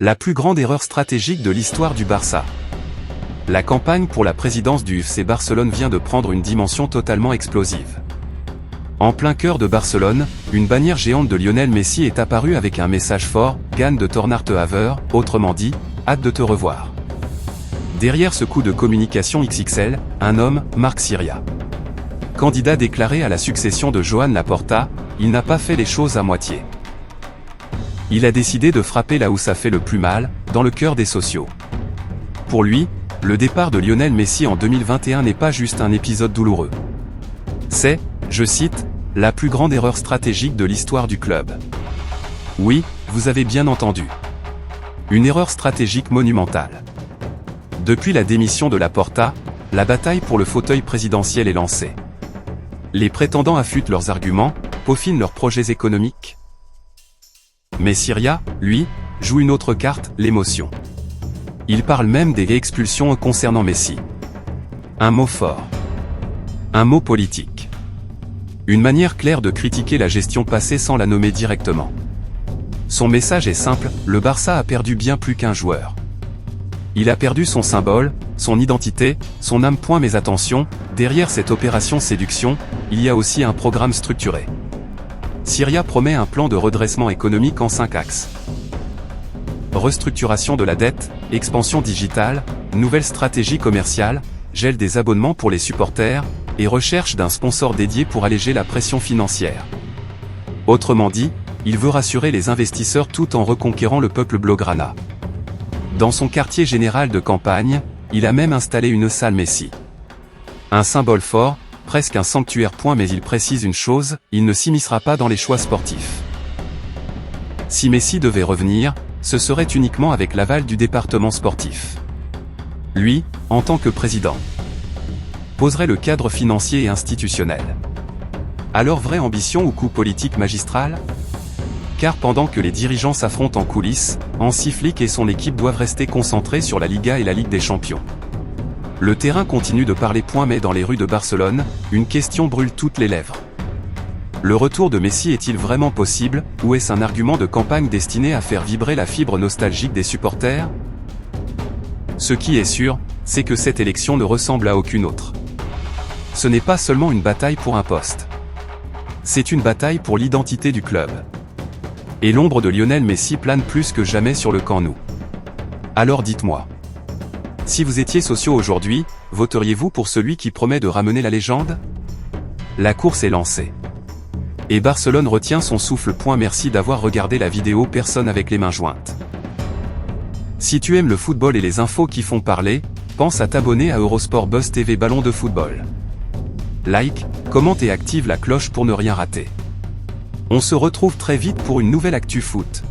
La plus grande erreur stratégique de l'histoire du Barça. La campagne pour la présidence du FC Barcelone vient de prendre une dimension totalement explosive. En plein cœur de Barcelone, une bannière géante de Lionel Messi est apparue avec un message fort, Gan de Tornarte Haver, autrement dit, hâte de te revoir. Derrière ce coup de communication XXL, un homme, Marc Sirià. Candidat déclaré à la succession de Joan Laporta, il n'a pas fait les choses à moitié. Il a décidé de frapper là où ça fait le plus mal, dans le cœur des sociaux. Pour lui, le départ de Lionel Messi en 2021 n'est pas juste un épisode douloureux. C'est, je cite, la plus grande erreur stratégique de l'histoire du club. Oui, vous avez bien entendu. Une erreur stratégique monumentale. Depuis la démission de Laporta, la bataille pour le fauteuil présidentiel est lancée. Les prétendants affûtent leurs arguments, peaufinent leurs projets économiques. Mais Sirià, lui, joue une autre carte, l'émotion. Il parle même des expulsions concernant Messi. Un mot fort. Un mot politique. Une manière claire de critiquer la gestion passée sans la nommer directement. Son message est simple, le Barça a perdu bien plus qu'un joueur. Il a perdu son symbole, son identité, son âme. Mais attention, derrière cette opération séduction, il y a aussi un programme structuré. Sirià promet un plan de redressement économique en 5 axes. Restructuration de la dette, expansion digitale, nouvelle stratégie commerciale, gel des abonnements pour les supporters, et recherche d'un sponsor dédié pour alléger la pression financière. Autrement dit, il veut rassurer les investisseurs tout en reconquérant le peuple blaugrana. Dans son quartier général de campagne, il a même installé une salle Messi. Un symbole fort, presque un sanctuaire. Mais il précise une chose, il ne s'immiscera pas dans les choix sportifs. Si Messi devait revenir, ce serait uniquement avec l'aval du département sportif. Lui, en tant que président, poserait le cadre financier et institutionnel. Alors vraie ambition ou coup politique magistral ? Car pendant que les dirigeants s'affrontent en coulisses, Hansi Flick et son équipe doivent rester concentrés sur la Liga et la Ligue des Champions. Le terrain continue de parler. Mais dans les rues de Barcelone, une question brûle toutes les lèvres. Le retour de Messi est-il vraiment possible, ou est-ce un argument de campagne destiné à faire vibrer la fibre nostalgique des supporters ? Ce qui est sûr, c'est que cette élection ne ressemble à aucune autre. Ce n'est pas seulement une bataille pour un poste. C'est une bataille pour l'identité du club. Et l'ombre de Lionel Messi plane plus que jamais sur le Camp Nou. Alors dites-moi. Si vous étiez sociaux aujourd'hui, voteriez-vous pour celui qui promet de ramener la légende ? La course est lancée. Et Barcelone retient son souffle. Merci d'avoir regardé la vidéo. Personne avec les mains jointes. Si tu aimes le football et les infos qui font parler, pense à t'abonner à Eurosport Buzz TV Ballon de football. Like, commente et active la cloche pour ne rien rater. On se retrouve très vite pour une nouvelle Actu Foot.